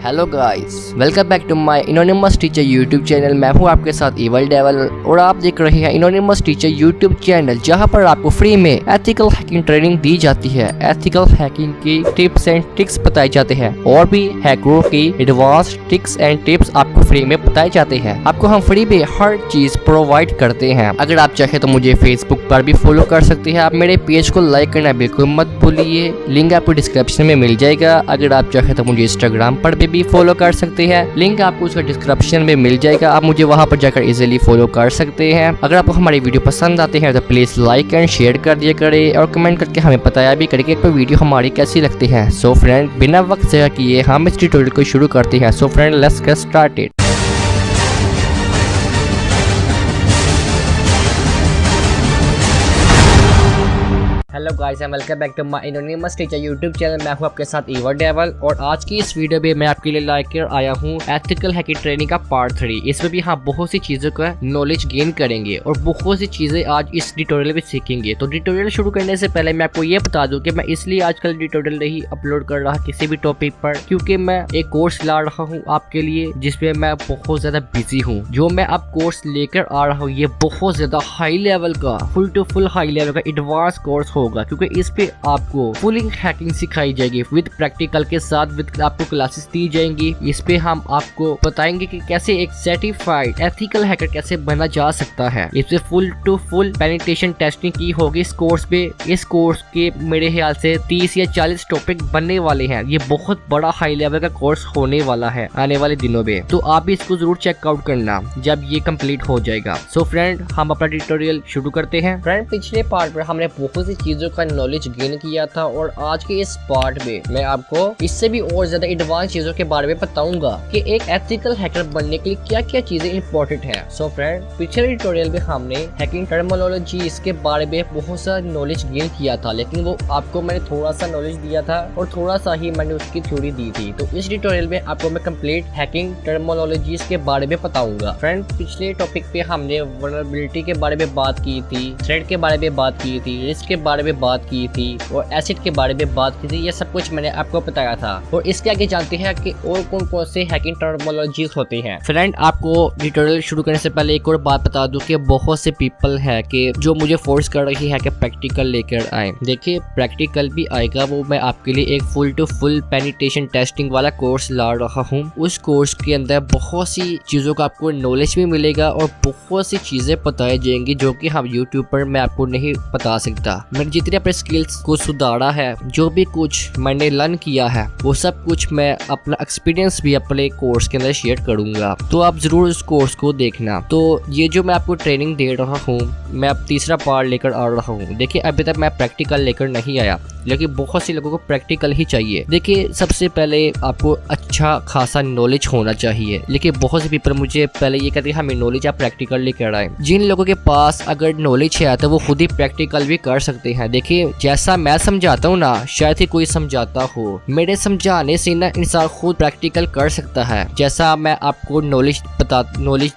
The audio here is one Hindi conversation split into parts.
Hello guys, welcome back to my anonymous teacher YouTube channel. मैं हूं आपके साथ इवल डेवल और आप देख रहे हैं इनोनिमस टीचर यूट्यूब चैनल, जहां पर आपको फ्री में एथिकल हैकिंग ट्रेनिंग दी जाती है। एथिकल हैकिंग की टिप्स एंड ट्रिक्स बताए जाते हैं और भी हैकरों की एडवांस ट्रिक्स एंड टिप्स आपको फ्री में बताए जाते हैं। आपको हम फ्री में हर चीज प्रोवाइड करते हैं। अगर आप चाहे तो मुझे फेसबुक पर भी फॉलो कर सकते हैं। आप मेरे पेज को लाइक करना बिल्कुल मत भूलिए, लिंक आपको डिस्क्रिप्शन में मिल जाएगा। अगर आप चाहे तो मुझे इंस्टाग्राम पर भी फॉलो कर सकते हैं, लिंक आपको उसका डिस्क्रिप्शन में मिल जाएगा। आप मुझे वहां पर जाकर इजीली फॉलो कर सकते हैं। अगर आपको हमारी वीडियो पसंद आते हैं तो प्लीज लाइक एंड शेयर कर दिया करें और कमेंट करके हमें बताया भी करें कि वीडियो हमारी कैसी लगती है। सो फ्रेंड, बिना वक्त ज़ाया किए हम इस ट्यूटोरियल को शुरू करते हैं। So friend, let's get started. Hello guys and welcome back to my anonymous teacher YouTube channel. मैं हूं आपके साथ इवर डेवल और आज की इस वीडियो में मैं आपके लिए लेकर आया हूं एथिकल हैकिंग ट्रेनिंग का पार्ट 3। इसमें भी हम बहुत सी चीज़ों का नॉलेज गेन करेंगे और बहुत सी चीज़ें आज इस ट्यूटोरियल में सीखेंगे। तो ट्यूटोरियल शुरू करने से पहले मैं आपको ये बता दूं कि मैं इसलिए आजकल ट्यूटोरियल नहीं अपलोड कर रहा किसी भी टॉपिक पर, क्योंकि मैं एक कोर्स ला रहा हूँ आपके लिए जिसमें मैं बहुत ज़्यादा बिजी हूँ। जो मैं अब कोर्स लेकर आ रहा हूँ ये बहुत ज़्यादा हाई लेवल का, full to full high level का एडवांस कोर्स होगा, क्योंकि इस पे आपको फुल हैकिंग सिखाई जाएगी विद प्रैक्टिकल के साथ। विद आपको क्लासेस दी जाएंगी। इस पे हम आपको बताएंगे कि कैसे एक सर्टिफाइड एथिकल हैकर कैसे बना जा सकता है। इससे full to full penetration testing की होगी इस कोर्स पे। इस कोर्स के मेरे ख्याल से 30 या 40 टॉपिक बनने वाले हैं। ये बहुत बड़ा हाई लेवल का कोर्स होने वाला है आने वाले दिनों में, तो आप भी इसको जरूर चेकआउट करना जब ये कंप्लीट हो जाएगा। सो फ्रेंड, हम अपना ट्यूटोरियल शुरू करते हैं। फ्रेंड, पिछले पार्ट पर हमने बहुत सी चीजों का नॉलेज गेन किया था और आज के इस पार्ट में मैं आपको इससे भी और ज्यादा एडवांस चीजों के बारे में बताऊंगा कि एक एथिकल हैकर बनने के लिए क्या क्या चीजें इंपॉर्टेंट है। सो फ्रेंड, पिछले ट्यूटोरियल में हमने हैकिंग टर्मिनोलॉजी इसके बारे में बहुत सा नॉलेज गेन किया था, लेकिन वो आपको मैंने थोड़ा सा नॉलेज दिया था और थोड़ा सा ही मैंने उसकी थ्योरी दी थी। तो इस ट्यूटोरियल में आपको मैं कंप्लीट हैकिंग टर्मिनोलॉजी के बारे में बताऊंगा। फ्रेंड, पिछले टॉपिक पे हमने वल्नरेबिलिटी के बारे में बात की थी, थ्रेट के बारे में बात की थी, रिस्क के बारे में बात की थी और एसिड के बारे में बात की थी। ये सब कुछ मैंने आपको बताया था। और इसके आगे जानते हैं कि और कौन कौन से हैकिंग टर्मिनोलॉजीज होती हैं। फ्रेंड, आपको ट्यूटोरियल शुरू करने से पहले एक और बात बता दूं कि बहुत से पीपल है कि जो मुझे फोर्स कर रही है कि प्रैक्टिकल लेकर आए। देखिए, प्रैक्टिकल भी आएगा, वो मैं आपके लिए एक full to full penetration testing वाला कोर्स ला रहा हूँ। उस कोर्स के अंदर बहुत सी चीजों का आपको नॉलेज भी मिलेगा और बहुत सी चीजें बताई जाएंगी जो कि हम यूट्यूब पर मैं आपको नहीं बता सकता। मैंने जितने अपने स्किल्स को सुधारा है, जो भी कुछ मैंने लर्न किया है, वो सब कुछ मैं अपना एक्सपीरियंस भी अपने कोर्स के अंदर शेयर करूंगा। तो आप जरूर इस कोर्स को देखना। तो ये जो मैं आपको ट्रेनिंग दे रहा हूँ, मैं अब तीसरा पार्ट लेकर आ रहा हूँ। देखिए, अभी तक मैं प्रैक्टिकल लेकर नहीं आया, लेकिन बहुत से लोगों को प्रैक्टिकल ही चाहिए। देखिए, सबसे पहले आपको अच्छा खासा नॉलेज होना चाहिए, लेकिन बहुत से पीपल मुझे पहले ये कहते हैं हमें नॉलेज आप प्रैक्टिकल लेकर आए। जिन लोगों के पास अगर नॉलेज है तो वो खुद ही प्रैक्टिकल भी कर सकते हैं। देखिए, जैसा मैं समझाता हूँ ना, शायद ही कोई समझाता हो। मेरे समझाने से ना इंसान खुद प्रैक्टिकल कर सकता है। जैसा मैं आपको नॉलेज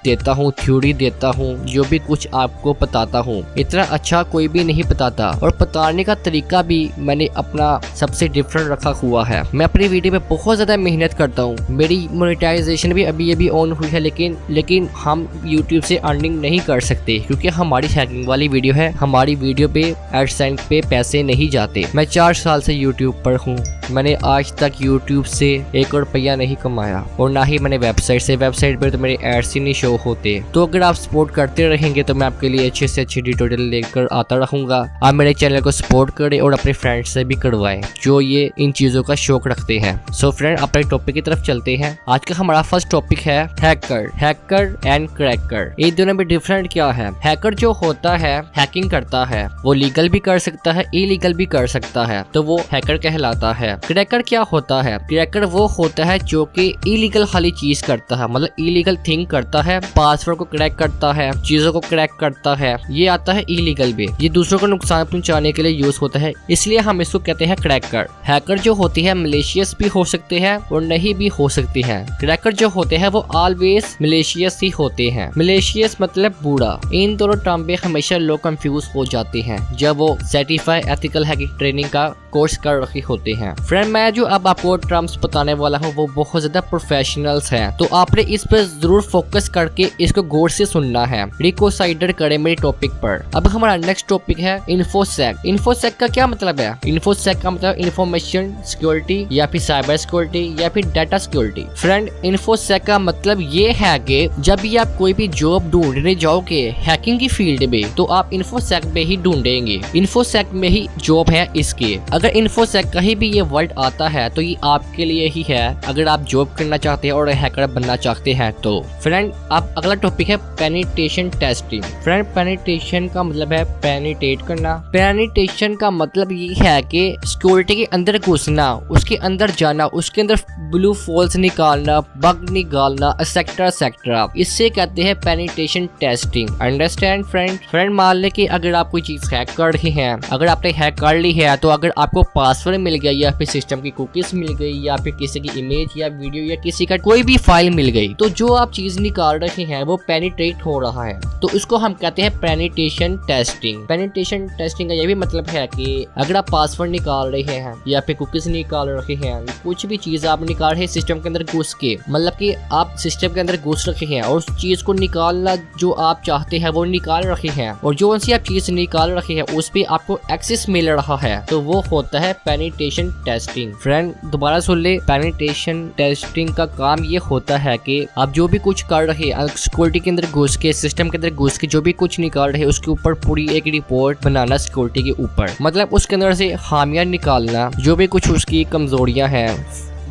देता हूँ, थ्योरी देता हूँ, जो भी कुछ आपको बताता हूँ, इतना अच्छा कोई भी नहीं बताता। और बताने का तरीका भी मैंने अपना सबसे डिफरेंट रखा हुआ है। मैं अपनी वीडियो में बहुत ज्यादा मेहनत करता हूँ। मेरी मोनेटाइजेशन भी अभी ऑन हुई है, लेकिन हम यूट्यूब से अर्निंग नहीं कर सकते क्योंकि हमारी हैकिंग वाली वीडियो है। हमारी वीडियो पे एडसेंस पे पैसे नहीं जाते। मैं 4 साल से यूट्यूब पर हूँ। मैंने आज तक यूट्यूब से 1 रुपया नहीं कमाया और ना ही मैंने वेबसाइट पर तो मेरे एड्स ही नहीं शो होते। तो अगर आप सपोर्ट करते रहेंगे तो मैं आपके लिए अच्छे से अच्छे ट्यूटोरियल लेकर आता रहूंगा। आप मेरे चैनल को सपोर्ट करें और अपने फ्रेंड्स से भी करवाएं जो ये इन चीजों का शौक रखते हैं। सो फ्रेंड, अपने टॉपिक की तरफ चलते हैं। आज का हमारा फर्स्ट टॉपिक है हैकर एंड क्रैकर। ये दोनों में डिफरेंट क्या है। हैकर जो होता है, हैकिंग करता है, वो लीगल भी कर सकता है, इलीगल भी कर सकता है, तो वो हैकर कहलाता है। क्रैकर क्या होता है। क्रैकर वो होता है जो कि इलीगल वाली चीज करता है, मतलब इलीगल थिंग करता है, पासवर्ड को क्रैक करता है, चीजों को क्रैक करता है। ये आता है इलीगल भी। ये दूसरों को नुकसान पहुंचाने के लिए यूज होता है, इसलिए हम इसको कहते हैं क्रैकर। हैकर जो होती है मलेशियस भी हो सकते हैं और नहीं भी हो सकती हैं। क्रैकर जो होते हैं वो ऑलवेज मलेशियस ही होते हैं। मलेशियस मतलब बूढ़ा। इन दोनों टर्म पे हमेशा लोग कंफ्यूज हो जाते हैं जब वो सर्टिफाइड एथिकल हैकिंग ट्रेनिंग का कोर्स कर रखे होते हैं। फ्रेंड मैं जो अब आपको टर्म्स बताने वाला हूँ वो बहुत ज्यादा प्रोफेशनल्स हैं, तो आपने इस पर जरूर फोकस करके इसको गौर से सुनना है। रिकॉन्सिडर करें मेरे टॉपिक पर। अब हमारा नेक्स्ट टॉपिक है इन्फोसेक। इन्फोसेक का क्या मतलब है? इन्फोसेक का मतलब इंफॉर्मेशन सिक्योरिटी या फिर साइबर सिक्योरिटी या फिर डाटा सिक्योरिटी। फ्रेंड इन्फोसेक का मतलब ये है कि जब भी आप कोई भी जॉब ढूंढने जाओगे हैकिंग की फील्ड में, तो आप इन्फोसेक में ही ढूंढेंगे। इन्फोसेक में ही जॉब है इसके। अगर इन्फोसेक कहीं भी ये वर्ड आता है तो ये आपके लिए ही है, अगर आप जॉब करना चाहते हैं और हैकर बनना चाहते हैं तो। फ्रेंड अब अगला टॉपिक है पेनिट्रेशन टेस्टिंग। फ्रेंड पेनिट्रेशन का मतलब है पेनिट्रेट करना। पेनिट्रेशन का मतलब ये है कि सिक्योरिटी के अंदर घुसना, उसके अंदर जाना, उसके अंदर ब्लू फॉल्स निकालना, बग निकालना, एक्सेट्रा। इससे कहते हैं पेनिट्रेशन टेस्टिंग। अंडरस्टैंड फ्रेंड मान ले कि अगर आप कोई चीज हैक कर रहे हैं, अगर आपने हैक कर ली है, तो अगर आपको पासवर्ड मिल गया या फिर सिस्टम की कुकीज मिल गई या फिर किसी की इमेज या वीडियो या किसी का कोई भी फाइल मिल गई, तो जो आप चीज निकाल रहे हैं वो पेनिट्रेट हो रहा है, तो इसको हम कहते हैं पेनिट्रेशन टेस्टिंग। पेनिट्रेशन टेस्टिंग का ये भी मतलब है कि अगर आप पासवर्ड निकाल रहे हैं या फिर कुकीज निकाल रहे हैं, कुछ भी चीज आप निकाल रहे हैं सिस्टम के अंदर घुस के, मतलब कि आप सिस्टम के अंदर घुस रखे हैं और उस चीज को निकालना जो आप चाहते हैं वो निकाल रखे हैं, और जो सी आप चीज निकाल रखे हैं उस पे आपको एक्सेस मिल रहा है, तो वो होता है पेनिट्रेशन टेस्टिंग। फ्रेंड दोबारा सुन ले, पेनिट्रेशन टेस्टिंग का काम ये होता है कि आप जो भी कुछ कर रहे हैं सिक्योरिटी के अंदर घुस के, सिस्टम के अंदर घुस के जो भी कुछ निकाल रहे हैं उसके ऊपर पूरी एक रिपोर्ट बनाना सिक्योरिटी के ऊपर, मतलब उसके अंदर से खामियां निकालना, जो भी कुछ उसकी कमजोरियां हैं,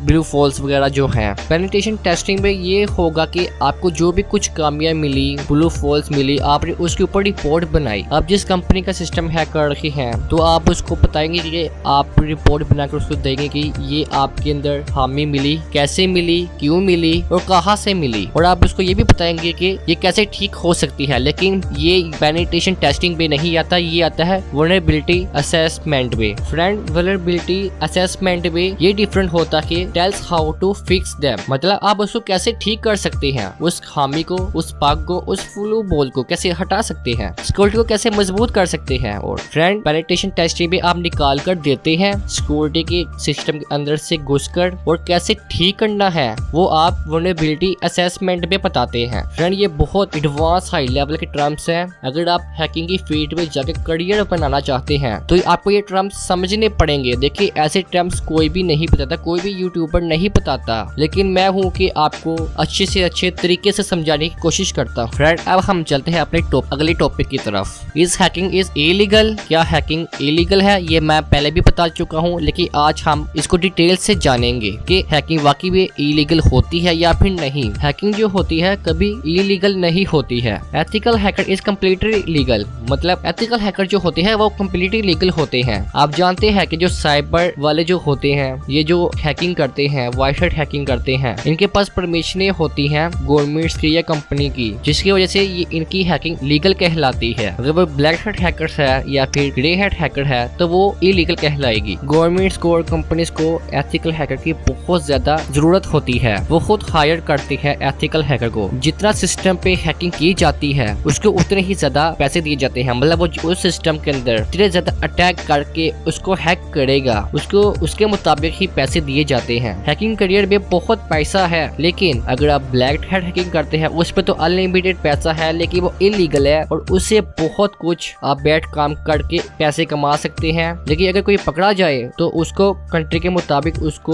ब्लू फॉल्स वगैरह जो हैं। पेनिट्रेशन टेस्टिंग में ये होगा कि आपको जो भी कुछ खामियां मिली, ब्लू फॉल्स मिली, आपने उसके ऊपर रिपोर्ट बनाई। आप जिस कंपनी का सिस्टम हैक कर रखे हैं तो आप उसको बताएंगे कि आप रिपोर्ट बनाकर उसको देंगे कि ये आपके अंदर खामी मिली, कैसे मिली, क्यों मिली और कहाँ से मिली, और आप उसको ये भी बताएंगे कि ये कैसे ठीक हो सकती है। लेकिन ये पेनिट्रेशन टेस्टिंग में नहीं आता, ये आता है वल्नरेबिलिटी असेसमेंट में। फ्रेंड वल्नरेबिलिटी असेसमेंट में ये डिफरेंट होता है tells how to fix them, मतलब आप उसको कैसे ठीक कर सकते हैं, उस खामी को, उस बग को, उस फ्लू बॉल को कैसे हटा सकते हैं, सिक्योरिटी को कैसे मजबूत कर सकते हैं। और फ्रेंड पेनिट्रेशन टेस्टिंग में आप निकाल कर देते हैं सिक्योरिटी के सिस्टम के अंदर से घुसकर, और कैसे ठीक करना है वो आप वल्नरेबिलिटी असेसमेंट में बताते हैं। फ्रेंड ये बहुत एडवांस हाई लेवल के टर्म्स हैं। अगर आप हैकिंग की फील्ड में जाकर करियर बनाना चाहते हैं तो आपको ये टर्म्स समझने पड़ेंगे। देखिए ऐसे टर्म्स कोई भी नहीं बताता, कोई भी यूट्यूबर नहीं बताता, लेकिन मैं हूं कि आपको अच्छे से अच्छे तरीके से समझाने की कोशिश करता हूं। फ्रेंड अब हम चलते हैं अपने अगले टॉपिक की तरफ। Is hacking is illegal? क्या हैकिंग इलीगल है? ये मैं पहले भी बता चुका हूं, लेकिन आज हम इसको डिटेल से जानेंगे कि हैकिंग वाकई में इलीगल होती है या फिर नहीं। हैकिंग जो होती है कभी इलीगल नहीं होती है। Ethical hacker is completely legal, मतलब एथिकल हैकर जो होते हैं वो कम्प्लीटली लीगल होते हैं। आप जानते हैं कि जो साइबर वाले जो होते हैं, ये जो हैकिंग करते हैं, वाइट हैट हैकिंग करते हैं, इनके पास परमिशनें होती हैं गवर्नमेंट्स की या कंपनी की, जिसकी वजह से ये इनकी हैकिंग लीगल कहलाती है। अगर वो ब्लैक हैट हैकर्स है या फिर ग्रे हैट हैकर है तो वो इलीगल कहलाएगी। गवर्नमेंट्स को और कंपनीज को एथिकल हैकर की बहुत ज्यादा जरूरत होती है, वो खुद हायर करती है एथिकल हैकर को। जितना सिस्टम पे हैकिंग की जाती है उसको उतने ही ज्यादा पैसे दिए जाते हैं, मतलब वो उस सिस्टम के अंदर जितने ज्यादा अटैक करके उसको हैक करेगा उसको उसके मुताबिक ही पैसे दिए जाते हैं। हैकिंग करियर में बहुत पैसा है, लेकिन अगर आप ब्लैक हैट हैकिंग करते हैं उस पर तो अनलिमिटेड पैसा है, लेकिन वो इलीगल है और उससे बहुत कुछ आप बैठ काम करके पैसे कमा सकते हैं। लेकिन अगर कोई पकड़ा जाए तो उसको कंट्री के मुताबिक उसको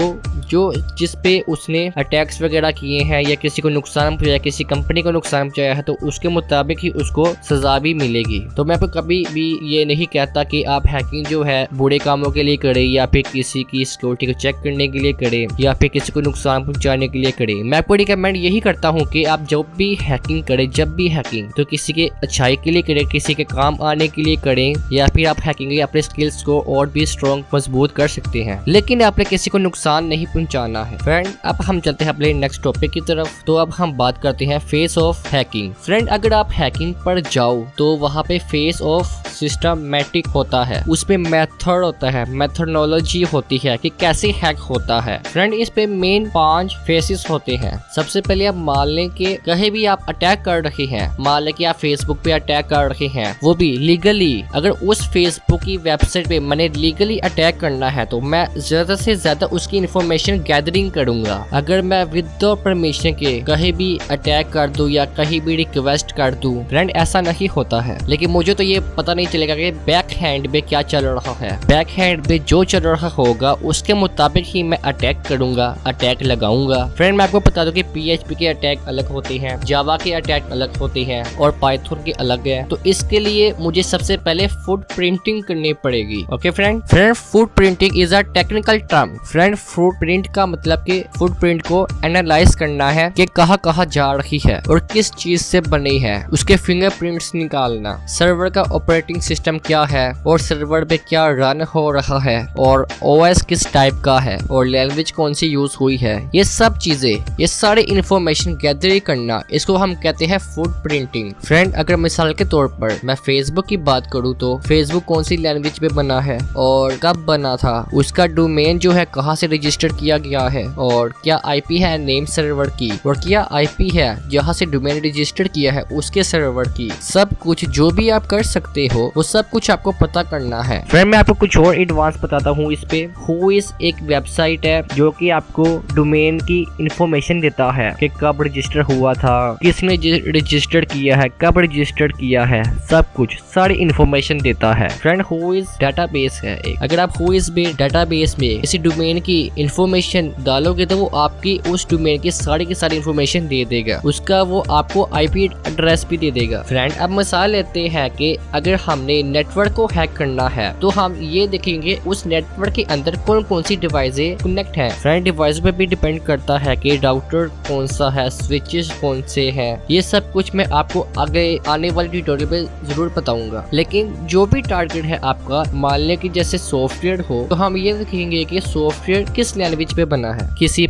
जो जिस पे उसने अटैक्स वगैरह किए हैं या किसी को नुकसान पहुंचाया, किसी कंपनी को नुकसान पहुंचाया है, तो उसके मुताबिक ही उसको सजा भी मिलेगी। तो मैं कभी भी ये नहीं कहता कि आप हैकिंग जो है बुरे कामों के लिए करें या फिर किसी की सिक्योरिटी को चेक करने के लिए करें या फिर किसी को नुकसान पहुंचाने के लिए करें। मैं आपको रिकमेंड यही करता हूं कि आप जब भी हैकिंग करें, जब भी हैकिंग तो किसी के अच्छाई के लिए करें, किसी के काम आने के लिए करें, या फिर आप हैकिंग के अपने स्किल्स को और भी स्ट्रॉन्ग मजबूत कर सकते हैं, लेकिन आपने किसी को नुकसान नहीं पहुंचाना है। फ्रेंड अब हम चलते हैं अपने नेक्स्ट टॉपिक की तरफ। तो अब हम बात करते हैं फेस ऑफ हैकिंग। फ्रेंड अगर आप हैकिंग पर जाओ तो वहाँ पे फेस ऑफ सिस्टमैटिक होता है, उसमें मेथड होता है, मेथडोलॉजी होती है कि कैसे हैक होता है। फ्रेंड इस पे मेन 5 फेसेस होते हैं। सबसे पहले आप मान लें कि कहीं भी आप अटैक कर रहे हैं, मान लें कि आप फेसबुक पे अटैक कर रहे हैं, वो भी लीगली। अगर उस फेसबुक की वेबसाइट पे मैंने लीगली अटैक करना है तो मैं ज्यादा से ज्यादा उसकी इंफॉर्मेशन गैदरिंग करूंगा। अगर मैं विदाउट परमिशन के कहीं भी अटैक कर दूं या कहीं भी रिक्वेस्ट कर दूं, फ्रेंड ऐसा नहीं होता है। लेकिन मुझे तो ये पता नहीं चलेगा कि बैक हैंड में क्या चल रहा है। बैक हैंड में जो चल रहा होगा उसके मुताबिक ही मैं अटैक करूंगा, अटैक लगाऊंगा। फ्रेंड मैं आपको बता दूं कि PHP के अटैक अलग होते हैं, जावा के अटैक अलग होते हैं और पाइथन के अलग है। तो इसके लिए मुझे सबसे पहले फुटप्रिंटिंग करनी पड़ेगी। Okay friend, footprinting is a technical term. Friend footprint का मतलब कि फुटप्रिंट को एनालाइज करना है कि कहाँ जा रही है और किस चीज से बनी है, उसके फिंगरप्रिंट्स निकालना, सर्वर का ऑपरेटिंग सिस्टम क्या है और सर्वर पे क्या रन हो रहा है और OS किस टाइप का है और लैंग्वेज कौन सी यूज हुई है। ये सब चीजें, ये सारी इंफॉर्मेशन गैदर करना, इसको हम कहते हैं फुटप्रिंटिंग। फ्रेंड अगर मिसाल के तौर पर मैं फेसबुक की बात करूँ तो फेसबुक कौन सी लैंग्वेज पे बना है और कब बना था, उसका डोमेन जो है कहाँ से रजिस्टर किया गया है और क्या IP है नेम सर्वर की और क्या IP है जहाँ से डोमेन रजिस्टर किया है उसके सर्वर की। सब कुछ जो भी आप कर सकते हो वो सब कुछ आपको पता करना है। फ्रेंड मैं आपको कुछ और एडवांस बताता हूँ इस पे। Whois एक वेबसाइट है जो कि आपको डोमेन की इंफॉर्मेशन देता है कि कब रजिस्टर हुआ था, किसने रजिस्टर किया है, कब रजिस्टर किया है, सब कुछ सारी इंफॉर्मेशन देता है। फ्रेंड Whois डेटाबेस है एक। अगर आप Whois डेटाबेस में किसी डोमेन की इंफॉर्मेशन डालोगे तो वो आपकी उस डोमेन की सारी इंफॉर्मेशन दे देगा, उसका वो आपको IP एड्रेस भी दे देगा। फ्रेंड अब मिसाल लेते हैं कि अगर हमने नेटवर्क को हैक करना है तो हम ये देखेंगे उस नेटवर्क के अंदर कौन सी डिवाइसें कनेक्ट है। फ्रेंड डिवाइस पे भी डिपेंड करता है कि राउटर कौन सा है, स्विचेस कौन से हैं। ये सब कुछ मैं आपको आगे आने वाले ट्यूटोरियल पे जरूर बताऊंगा। लेकिन जो भी टारगेट है आपका, मान लें कि जैसे सॉफ्टवेयर हो तो हम ये देखेंगे कि सॉफ्टवेयर किस लैंग्वेज पे बना है, कि C++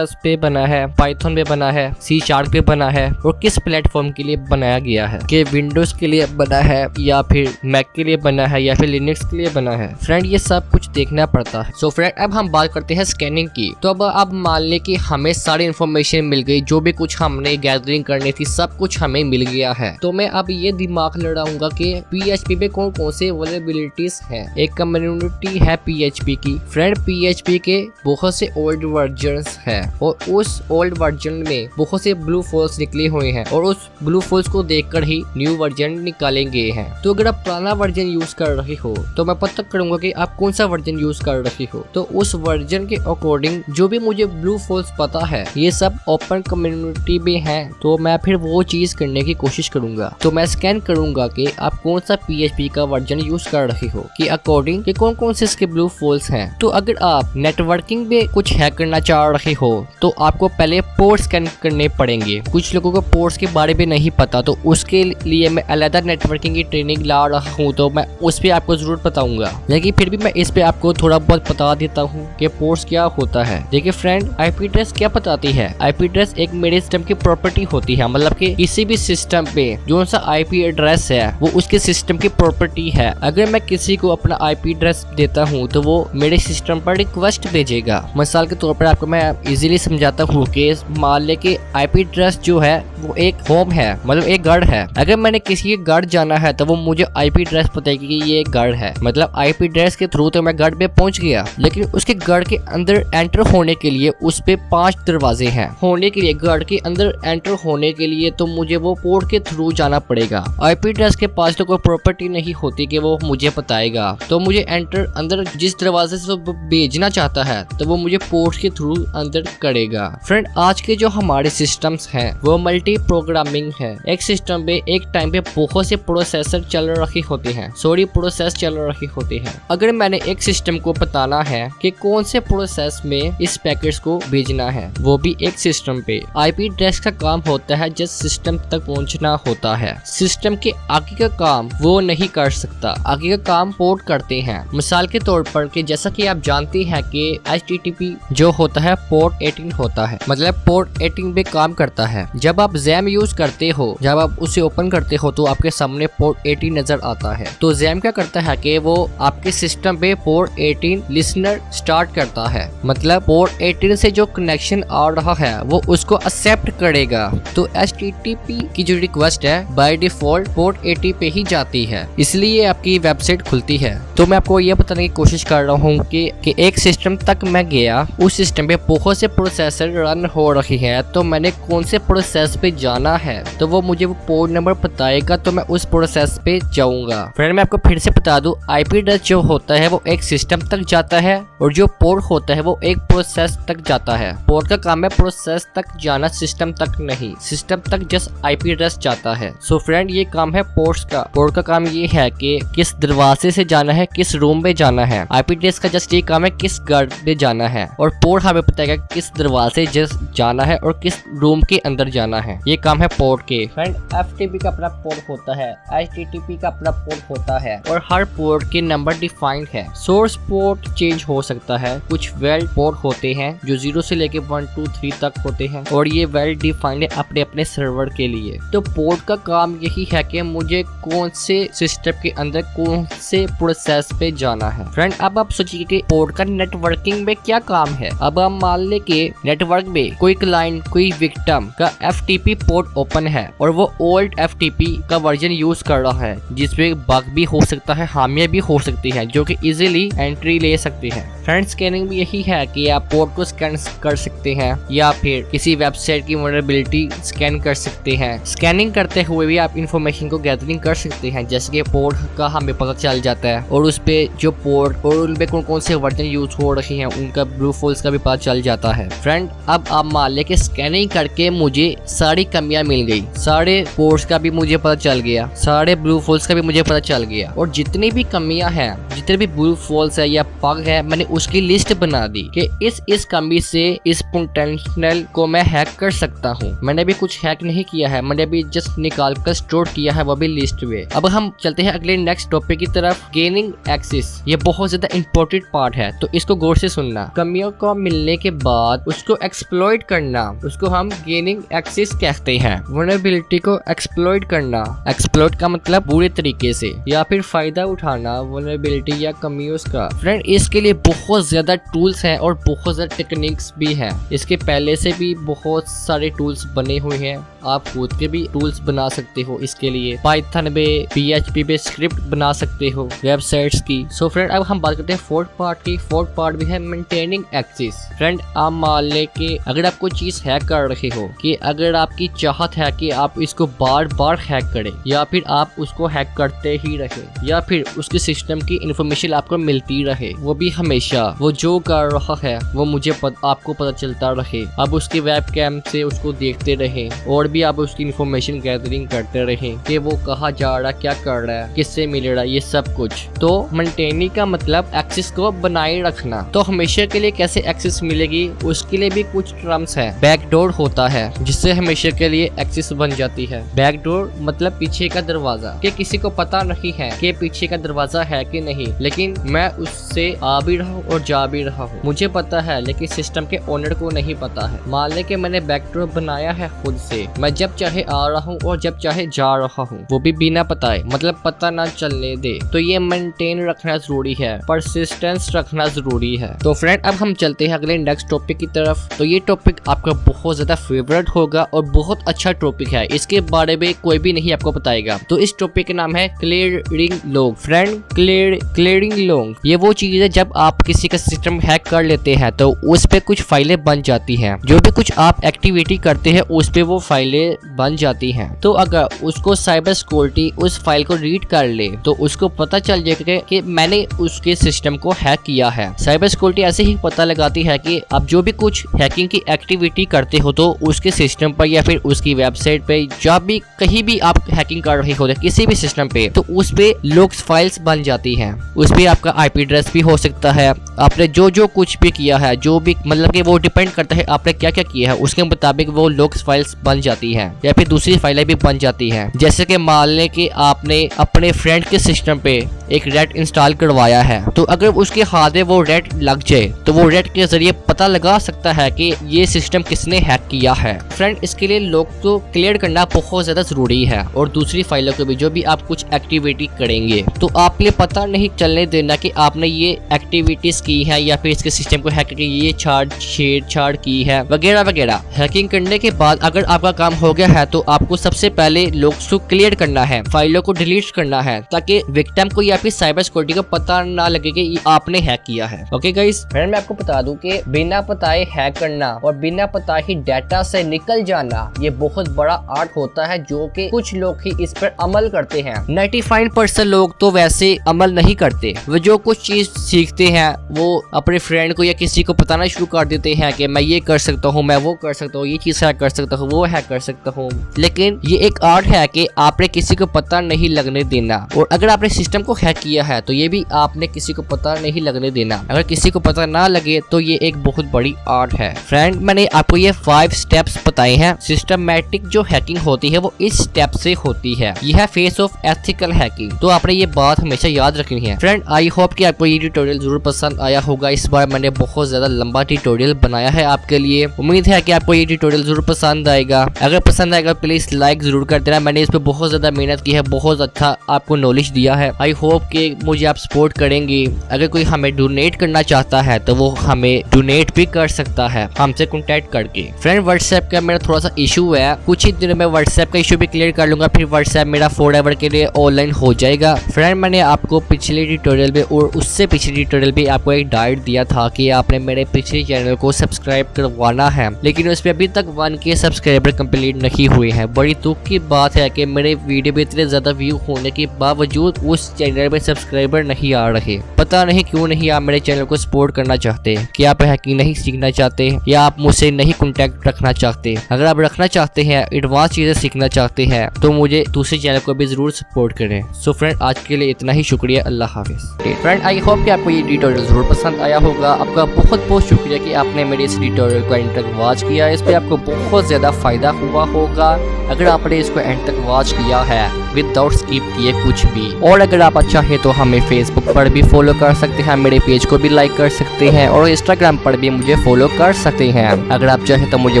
पे बना है, पाइथन पे बना है, C# पे बना है और किस प्लेटफॉर्म के लिए बनाया गया है, कि विंडोज के लिए बना है या फिर मैक के लिए बना है या फिर लिनक्स के लिए बना है। फ्रेंड ये सब कुछ देखना पड़ता है। सो फ्रेंड अब हम बात करते हैं स्कैनिंग की। तो अब मान ले कि हमें सारी इंफॉर्मेशन मिल गई, जो भी कुछ हमने गैदरिंग करनी थी सब कुछ हमें मिल गया है। तो मैं अब ये दिमाग लड़ाऊंगा कि PHP पे कौन से वल्नरेबिलिटीज हैं। एक कम्युनिटी है PHP की। फ्रेंड PHP के बहुत से ओल्ड वर्जन्स हैं और उस ओल्ड वर्जन में बहुत से ब्लू फॉल्स निकले हुए हैं और उस ब्लू फॉल्स को देखकर ही न्यू वर्जन निकालेंगे हैं। तो अगर आप पुराना वर्जन यूज कर रहे हो तो मैं पता करूंगा कि आप कौन सा वर्जन यूज कर रहे हो। तो उस वर्जन के अकॉर्डिंग जो भी मुझे ब्लू फॉल्स पता है ये सब ओपन कम्युनिटी में है, तो मैं फिर वो चीज करने की कोशिश करूंगा। तो मैं स्कैन करूंगा कि आप कौन सा PHP का वर्जन यूज कर रहे हो कि अकॉर्डिंग कि कौन से इसके ब्लू फॉल्स हैं। तो अगर आप नेटवर्किंग में कुछ हैक करना चाह रहे हो तो आपको पहले पोर्ट स्कैन करने पड़ेंगे। कुछ लोगों को पोर्ट्स के बारे में नहीं पता, तो उसके लिए मैं अलग नेटवर्किंग की ट्रेनिंग ला रहा हूँ, तो मैं उस पे आपको जरूर बताऊंगा। लेकिन फिर भी मैं इस पे आपको थोड़ा बहुत बता देता हूँ कि पोर्ट्स क्या होता है। देखिए फ्रेंड IP एड्रेस क्या बताती है। IP एड्रेस एक मेरे सिस्टम की प्रॉपर्टी होती है, मतलब कि किसी भी सिस्टम पे जो सा IP एड्रेस है वो उसके सिस्टम की प्रॉपर्टी है। अगर मैं किसी को अपना IP एड्रेस देता हूँ तो वो मेरे सिस्टम पर रिक्वेस्ट भेजेगा। मिसाल के तौर पर आपको मैं इजीली समझाता हूँ कि मान ले कि IP एड्रेस जो है वो एक होम है, मतलब एक घर है। अगर मैंने किसी के घर जाना है तो वो मुझे IP एड्रेस बताएगी कि ये घर है, मतलब IP एड्रेस के थ्रू तो मैं घर पे पहुंच गया। लेकिन उसके घर के अंदर एंटर होने के लिए उस पे 5 दरवाजे हैं। होने के लिए घर के अंदर एंटर होने के लिए तो मुझे वो पोर्ट के थ्रू जाना पड़ेगा। IP एड्रेस के पास तो कोई प्रॉपर्टी नहीं होती कि वो मुझे बताएगा, तो मुझे एंटर अंदर जिस दरवाजे से वो भेजना चाहता है तो वो मुझे पोर्ट के थ्रू अंदर करेगा। फ्रेंड आज के जो हमारे सिस्टम्स हैं वो मल्टी प्रोग्रामिंग है। एक सिस्टम पे एक टाइम पे बहुत से प्रोसेसर चल रहे होते हैं, प्रोसेस चल रही होती है। अगर मैंने एक सिस्टम को बताना है कि कौन से प्रोसेस में इस पैकेट्स को भेजना है, वो भी एक सिस्टम पे। IP एड्रेस का काम होता है जिस सिस्टम तक पहुंचना होता है। सिस्टम के आगे का काम वो नहीं कर सकता, आगे का काम पोर्ट करते हैं। मिसाल के तौर पर कि जैसा कि आप जानते हैं कि HTTP जो होता है पोर्ट 18 होता है, मतलब पोर्ट 18 पे काम करता है। जब आप XAMPP यूज करते हो, जब आप उसे ओपन करते हो तो आपके सामने पोर्ट 18 नजर आता है। तो जैम क्या करता है कि वो आपके सिस्टम पे पोर्ट 18 लिसनर स्टार्ट करता है, मतलब पोर्ट 18 से जो कनेक्शन आ रहा है वो उसको एक्सेप्ट करेगा। तो HTTP की जो रिक्वेस्ट है बाय डिफॉल्ट पोर्ट 80 पे ही जाती है, इसलिए आपकी वेबसाइट खुलती है। तो मैं आपको ये बताने की कोशिश कर रहा हूँ कि एक सिस्टम तक मैं गया, उस सिस्टम पे बहुत से प्रोसेसर रन हो रही है, तो मैंने कौन से प्रोसेस पे जाना है तो वो मुझे वो पोर्ट नंबर बताएगा, तो मैं उस प्रोसेस पे जाऊंगा। फ्रेंड मैं आपको फिर से बता दूं, IP एड्रेस जो होता है वो एक सिस्टम तक जाता है और जो पोर्ट होता है वो एक प्रोसेस तक जाता है। पोर्ट का काम है प्रोसेस तक जाना, सिस्टम तक नहीं। सिस्टम तक जस्ट IP एड्रेस जाता है। सो फ्रेंड ये काम है पोर्ट्स का। पोर्ट का काम ये है कि किस दरवाजे से जाना है, किस रूम में जाना है। IP एड्रेस का जस्ट ये काम है किस घर में जाना है, और पोर्ट हमें बताएगा किस दरवाजे जस्ट जाना है और किस रूम के अंदर जाना है। ये काम है पोर्ट के। फ्रेंड FTP का अपना पोर्ट होता है, HTTP का अपना पोर्ट होता है, और हर पोर्ट के नंबर डिफाइंड है। सोर्स पोर्ट चेंज हो सकता है, कुछ वेल पोर्ट होते हैं जो 0 से लेके 1 2 3 तक होते हैं, और ये वेल डिफाइंड है अपने अपने सर्वर के लिए। तो पोर्ट का काम यही है कि मुझे कौन से सिस्टम के अंदर कौन से प्रोसेस पे जाना है। फ्रेंड अब आप सोचिए कि पोर्ट का नेटवर्किंग में क्या काम है। अब हम मान ले कि नेटवर्क में कोई क्लाइंट कोई विक्टिम का FTP पोर्ट ओपन है और वो ओल्ड FTP का वर्जन यूज कर रहा है, जिसमें बग भी हो सकता है, खामियां भी हो सकती है, जो कि इजीली एंट्री ले सकती है। फ्रेंड स्कैनिंग भी यही है कि आप पोर्ट को स्कैन कर सकते हैं या फिर किसी वेबसाइट की वल्नरेबिलिटी स्कैन कर सकते हैं। स्कैनिंग करते हुए भी आप इंफॉर्मेशन को गैदरिंग कर सकते हैं, जैसे कि पोर्ट का हमें पता चल जाता है और उस पे जो पोर्ट और उन पे कौन कौन से वर्जन यूज हो रहे हैं उनका ब्लू फॉल्स का भी पता चल जाता है। फ्रेंड अब आप मान ले कि स्कैनिंग करके मुझे सारी कमियां मिल गई, सारे पोर्ट्स का भी मुझे पता चल गया, सारे ब्लू फॉल्स का भी मुझे पता चल गया, और जितनी भी कमियां हैं, जितने भी ब्लू फॉल्स है या बग है, मैंने उसकी लिस्ट बना दी कि इस कमी से इस पोटेंशियल को मैं हैक कर सकता हूँ। मैंने भी कुछ हैक नहीं किया है, मैंने भी जस्ट निकाल कर स्टोर किया है, वो भी लिस्ट में। अब हम चलते हैं अगले नेक्स्ट टॉपिक की तरफ, गेनिंग एक्सेस। ये बहुत ज्यादा इंपॉर्टेंट पार्ट है, तो इसको गौर से सुनना। कमियों को मिलने के बाद उसको एक्सप्लॉइट करना, उसको हम गेनिंग एक्सेस कहते हैं। वल्नरेबिलिटी को एक्सप्लॉइट करना, एक्सप्लॉइट का मतलब बुरे तरीके से या फिर फायदा उठाना वल्नरेबिलिटी या कमियों का। फ्रेंड इसके लिए बहुत ज्यादा टूल्स हैं और बहुत ज्यादा टेक्निक्स भी हैं। इसके पहले से भी बहुत सारे टूल्स बने हुए हैं, आप खुद के भी टूल्स बना सकते हो इसके लिए। पाइथन में PHP पे स्क्रिप्ट बना सकते हो वेबसाइट्स की। सो फ्रेंड अब हम बात करते हैं फोर्थ पार्ट की। फोर्थ पार्ट भी है मेंटेनिंग एक्सेस। फ्रेंड आप मान ले कि अगर आप कोई चीज हैक कर रहे हो, कि अगर आपकी चाहत है कि आप इसको बार बार हैक करें या फिर आप उसको हैक करते ही रहे या फिर उसके सिस्टम की इंफॉर्मेशन आपको मिलती रहे, वो भी हमेशा वो जो कर रहा है वो मुझे आपको पता चलता रहे। अब उसकी वेबकैम से उसको देखते रहे और भी आप उसकी इंफॉर्मेशन गैदरिंग करते रहे कि वो कहाँ जा रहा, क्या कर रहा है, किससे मिल रहा है, ये सब कुछ। तो मेंटेनिंग का मतलब एक्सेस को बनाए रखना। तो हमेशा के लिए कैसे एक्सेस मिलेगी, उसके लिए भी कुछ टर्म्स है। बैकडोर होता है जिससे हमेशा के लिए एक्सेस बन जाती है। बैकडोर मतलब पीछे का दरवाजा, कि किसी को पता नहीं है कि पीछे का दरवाजा है कि नहीं, लेकिन मैं उससे आ भी रहा हूँ और जा भी रहा हूँ। मुझे पता है लेकिन सिस्टम के ओनर को नहीं पता है। मान ले कि मैंने बैकडोर बनाया है खुद से, मैं जब चाहे आ रहा हूँ और जब चाहे जा रहा हूँ, वो भी बिना पता है, मतलब पता ना चलने दे। तो ये मेंटेन रखना जरूरी है, परसिस्टेंस रखना जरूरी है। तो फ्रेंड अब हम चलते हैं अगले नेक्स्ट टॉपिक की तरफ। तो ये टॉपिक आपका बहुत ज्यादा फेवरेट होगा और बहुत अच्छा टॉपिक है, इसके बारे में कोई भी नहीं आपको बताएगा। तो इस टॉपिक का नाम है clearing log. Friend clearing log ये वो चीज है जब आप किसी का सिस्टम हैक कर लेते हैं तो उस पे कुछ फाइलें बन जाती हैं, जो भी कुछ आप एक्टिविटी करते हैं उस पे वो फाइलें बन जाती हैं। तो अगर उसको साइबर सिक्योरिटी उस फाइल को रीड कर ले तो उसको पता चल जाएगा कि मैंने उसके सिस्टम को हैक किया है। साइबर सिक्योरिटी ऐसे ही पता लगाती है कि आप जो भी कुछ हैकिंग की एक्टिविटी करते हो तो उसके सिस्टम पर या फिर उसकी वेबसाइट पे जब भी कहीं भी आप हैकिंग कर रहे हो किसी भी सिस्टम पे, तो उस पे लॉग्स फाइल्स बन जाती हैं। उस पे आपका IP एड्रेस भी हो सकता है, आपने जो कुछ भी किया है, जो भी मतलब कि वो डिपेंड करता है आपने क्या क्या किया है, उसके मुताबिक वो लॉग्स फाइल्स बन जाती हैं या फिर दूसरी फाइलें भी बन जाती हैं। जैसे कि मान लें कि आपने अपने फ्रेंड के सिस्टम पे एक रेड इंस्टॉल करवाया है, तो अगर उसके हाथ में वो रेड लग जाए तो वो रेड के जरिए पता लगा सकता है कि ये सिस्टम किसने हैक किया है। फ्रेंड इसके लिए लॉग को क्लियर करना बहुत ज्यादा जरूरी है और दूसरी फाइलों को भी जो भी आप कुछ एक्टिविटी करेंगे तो आपने पता नहीं चलने देना कि आपने ये एक्टिविटीज की है या फिर इसके सिस्टम को हैक करके ये छेड़छाड़ की है वगैरह वगैरह। हैकिंग करने के बाद अगर आपका काम हो गया है तो आपको सबसे पहले लॉग्स को क्लियर करना है, फाइलों को डिलीट करना है ताकि विक्टिम को या फिर साइबर सिक्योरिटी को पता ना लगे कि आपने हैक किया है। ओके गाइस, फ्रेंड मैं आपको बता दूं कि बिना बताए हैक करना और बिना बताए ही डाटा से निकल जाना ये बहुत बड़ा आर्ट होता है जो कि कुछ लोग ही इस पर अमल करते हैं। 95% लोग तो वैसे अमल नहीं करते, वो जो कुछ चीज सीखते हैं वो अपने फ्रेंड को या किसी को बताना शुरू कर देते हैं कि मैं ये कर सकता हूँ, मैं वो कर सकता हूँ, ये चीज हैक कर सकता हूँ, वो हैक कर सकता हूँ। लेकिन ये एक आर्ट है कि आपने किसी को पता नहीं लगने देना, और अगर आपने सिस्टम को हैक किया है तो ये भी आपने किसी को पता नहीं लगने देना। अगर किसी को पता ना लगे तो ये एक बहुत बड़ी आर्ट है। फ्रेंड मैंने आपको ये 5 स्टेप्स बताए हैं। सिस्टमैटिक जो हैकिंग होती है वो इस स्टेप से होती है। यह है फेस ऑफ एथिकल हैकिंग, तो आपने ये बात हमेशा याद रखनी है। फ्रेंड आई होप कि आपको ये ट्यूटोरियल जरूर पसंद आया होगा। इस बार मैंने बहुत ज्यादा लंबा ट्यूटोरियल बनाया है आपके लिए। उम्मीद है कि आपको ये ट्यूटोरियल जरूर पसंद आएगा। अगर पसंद आएगा प्लीज लाइक जरूर कर देना। मैंने इस पे बहुत ज्यादा मेहनत की है, बहुत अच्छा आपको नॉलेज दिया है। आई होप कि मुझे आप सपोर्ट करेंगे। अगर कोई हमें डोनेट करना चाहता है तो वो हमें डोनेट भी कर सकता है हमसे कॉन्टेक्ट करके। फ्रेंड व्हाट्सएप का मेरा थोड़ा सा इशू है, कुछ ही दिनों में व्हाट्सएप का इशू भी क्लियर कर लूंगा, फिर व्हाट्सएप मेरा फॉरएवर के लिए ऑनलाइन हो जाएगा। फ्रेंड मैंने आपको पिछले ट्यूटोरियल में और उससे पिछले ट्यूटोरियल में आपको एक डाइट दिया था कि आपने मेरे पिछले चैनल को सब्सक्राइब करवाना है, लेकिन उसमें अभी तक 1K सब्सक्राइबर कंप्लीट नहीं हुए हैं। बड़ी दुख की बात है कि मेरे वीडियो में इतने ज्यादा व्यू होने के बावजूद उस चैनल में सब्सक्राइबर नहीं आ रहे। पता नहीं क्यों नहीं आप मेरे चैनल को सपोर्ट करना चाहते, कि आप हैकिंग नहीं सीखना चाहते या आप मुझसे नहीं कॉन्टेक्ट रखना चाहते। अगर आप रखना चाहते हैं, एडवांस चीजें सीखना चाहते हैं तो मुझे दूसरे चैनल को भी जरूर सपोर्ट करें। सो फ्रेंड आज के लिए इतना ही, शुक्रिया, अल्लाह हाफिज। फ्रेंड आई होप कि आपको ये ट्यूटोरियल जरूर पसंद आया होगा। आपका बहुत बहुत शुक्रिया कि आपने मेरे इस ट्यूटोरियल को एंड तक वॉच किया। इस पे आपको बहुत ज्यादा फायदा हुआ होगा अगर आपने इसको एंड तक वॉच किया है विदाउट स्किप किए कुछ भी। और अगर आप चाहे तो हमें फेसबुक पर भी फॉलो कर सकते हैं, मेरे पेज को भी लाइक कर सकते हैं और इंस्टाग्राम पर भी मुझे फॉलो कर सकते हैं। अगर आप चाहे तो मुझे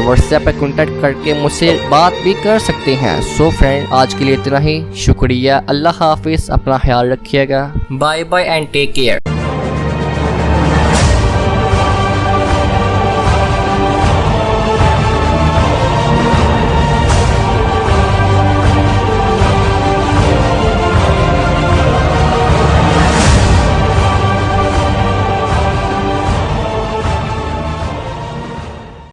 व्हाट्सएप पर कॉन्टेक्ट करके मुझसे बात भी कर सकते हैं। सो फ्रेंड आज के लिए इतना ही, शुक्रिया, अल्लाह हाफिज, अपना ख्याल रखिएगा, bye bye and take care.